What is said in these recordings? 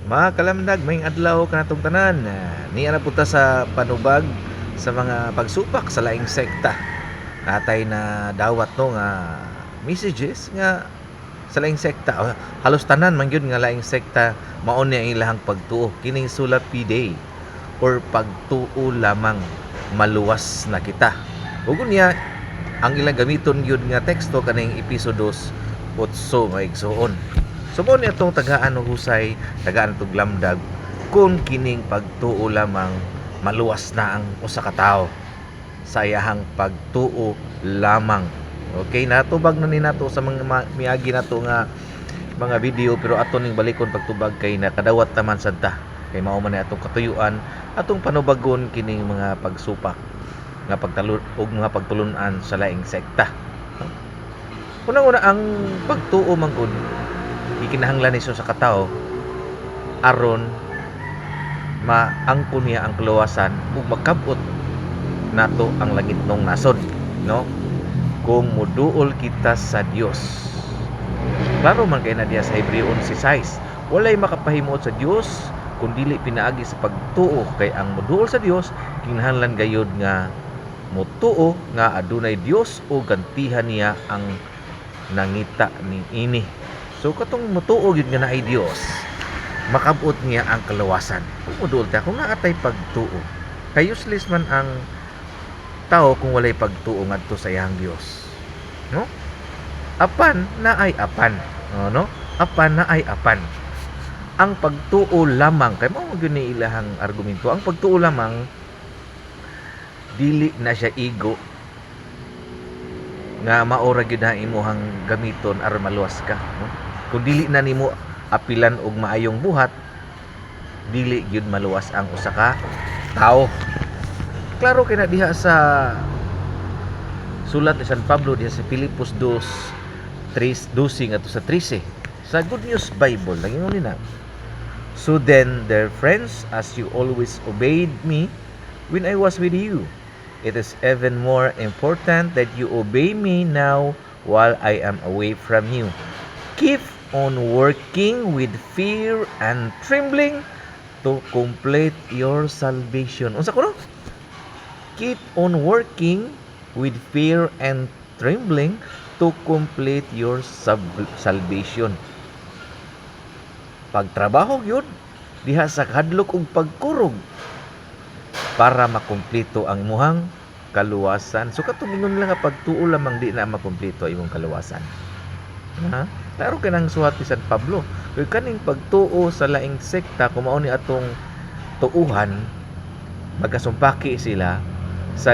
Mga kalamdag, may adlaw kanatong tanan. Niya na punta sa panubag sa mga pagsupak sa laing sekta. Natay na dawat no nga messages nga sa laing sekta. Halos tanan man gyud nga laing sekta mao ni ang ilahang pagtuo. Kining sula P-Day or pagtuo lamang maluwas na kita. Ug niya ang ilang gamiton gyud nga teksto kaning episodos 8 nga igsuon. Sumo ni atong tagaan og husay, tagaan atong lamdag kung kining pagtuo lamang maluwas na ang usa ka tawo sa iyahang pagtuo lamang. Okay, natubag na ni nato sa mga miagi nato nga mga video, pero ato ning balikon pagtubag kay nakadawat naman sadta kay mao man ni atong katuyuan atong panubagon kining mga pagsupak nga pagtalon og mga pagtulunan sa laing sekta. Unang-una ang pagtuo mangud ikinahanglan niso sa katao aron maangkon niya ang kaluwasan ug magkabot nato ang langitnong nasod, no? Kung moduol kita sa Dios. Klaro man kay na diya sa Hebreo 11:6, walay makapahimuot sa Dios kun dili pinaagi sa pagtuo, kay ang moduol sa Dios kinahanglan gayud nga motuo nga adunay Dios o gantihan niya ang nangita ning ini. So katong motuo gyud nga naay Dios, makabot niya ang kaluwasan. Kung moduol ta, kung naatay pagtuo, kay useless man ang tao kung walay pagtuo ngadto sa iyang Dios, no? Apan naay apan, no? Apan naay apan. Ang pagtuo lamang, kay mao gyud ni ilahang argumento, ang pagtuo lamang dili na siya ego nga maora gyud na imuhang gamiton aron maluwas ka, no? Kung dili na nimo apilan og maayong buhat, dili gyud maluwas ang usa ka tawo. Klaro kay na diha sa sulat ni San Pablo diha sa Filipos 2:12 ngadto sa 13 sa Good News Bible nangingon na, "So then, dear friends, as you always obeyed me when I was with you, it is even more important that you obey me now while I am away from you. Keep on working with fear and trembling to complete your salvation." Unsa ko no? Keep on working with fear and trembling to complete your salvation. Pagtrabaho gyud diha sa hadlok ug pagkurog para makumpleto ang imuhang kaluwasan. So katong ingon lang nga pagtuo lamang di na makumpleto imong kaluwasan. Ha? Klaro kay nang suhat ni San Pablo. Kay kaning pagtuo sa laing sekta kung mao ni atong tuuhan, magkasumpaki sila sa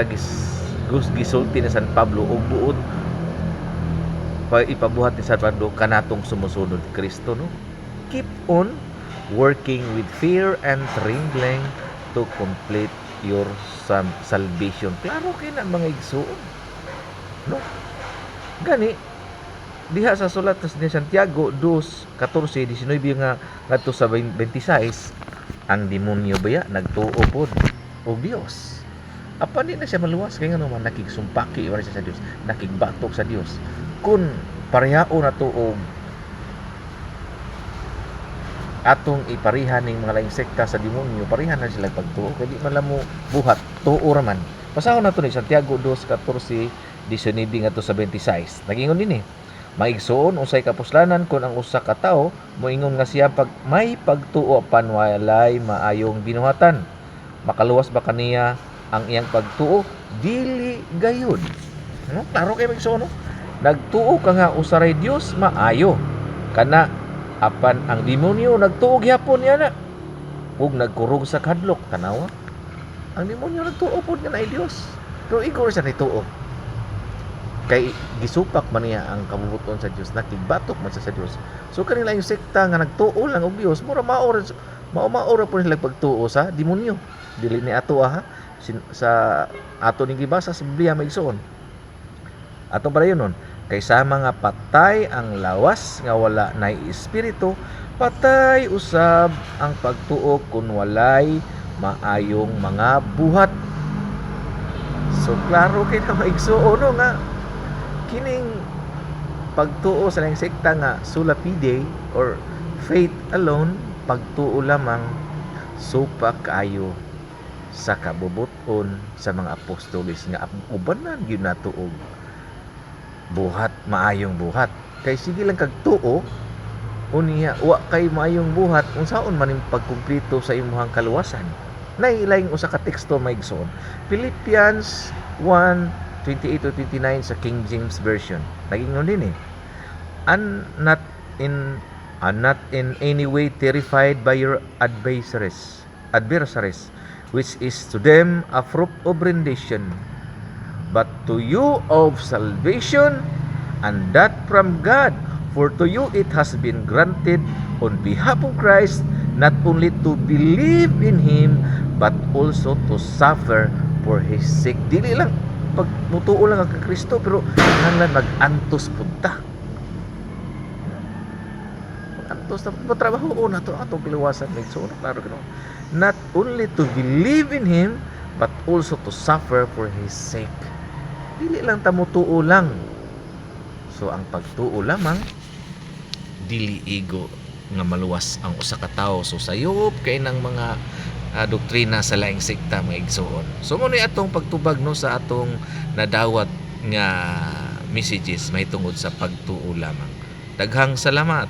gisulti ni San Pablo og buot ipabuhat ni San Pablo kanatong sumusunod Kristo, no? Keep on working with fear and trembling to complete your salvation. Klaro kay na mga igsoon, no? Gani diha sa sulat ni Santiago 2:14-19 nga ngadto sa 26, ang demonyo baya nagtuo pod og Dios. Apan di na siya maluwas kay ngano man nakigsumpaki wala siya sa Dios, nakigbatok sa Dios. Kun parehao na to og atong iparihan ning mga laing sekta sa demonyo, parihan na sila pagtuo kay di man lamo buhat tuo ra man. Pasahon nato ni Santiago 2:14-19 ngadto sa 26. Nagingon dinhi, maigsoon usay kapuslanan kon ang usa ka tawo moingon nga siya may pagtuo apan walay maayong binuhatan. Makaluwas ba kaniya ang iyang pagtuo? Dili gayud. No? Klaro kay maigsoon, no? Nagtuo ka nga usaray Dios maayo kana apan ang demonyo nagtuo gyapon niya na ug nagkurog sa kadlok. Tanawa, ang demonyo nagtuo pod nga naay Dios, pero igor siya nituo kay gisupak man niya ang kabubuton sa Dios, nakigbatok man sa Dios. So kanila yung sekta nga nagtuo lang og Dios, mura maora po nila pagtuo sa demonyo. Dili ni ato sa ato ning gibasa sa Biblia maigsoon. Ato para yun nun, kay sa mga patay ang lawas nga wala nay espiritu, patay usab ang pagtuo kun walay maayong mga buhat. So klaro kay na maigsuon, no, nga kining pagtuo sa laing sekta nga sula P-Day or faith alone pagtuo lamang supa kayo sa kabubuton sa mga apostoles nga ubanan gyud nato og buhat, maayong buhat. Kay sige lang kag tuo unya wa kay maayong buhat unsaon man yung pagkumpleto sa imong kaluwasan. Nailaing usa ka teksto maigsoon. Philippians 1:28-29 sa King James Version. Nagingon din eh. Not in any way terrified by your adversaries, which is to them a fruit of rendition, but to you of salvation, and that from God. For to you it has been granted on behalf of Christ not only to believe in Him, but also to suffer for His sake. Dili lang pag mutuo lang kay Kristo, pero kinahanglan mag-antos punta. Antos na trabaho na to atong kiluwasan may so klaro gano. Not only to believe in Him, but also to suffer for His sake. Dili lang ta mutuo lang. So ang pagtuo lamang dili igo nga maluwas ang usa ka tawo. So sayop kay nang mga doktrina sa laing sekta mga igsoon. So mo ni atong pagtubag no sa atong nadawat nga messages mahitungod sa pagtuo lamang. Daghang salamat.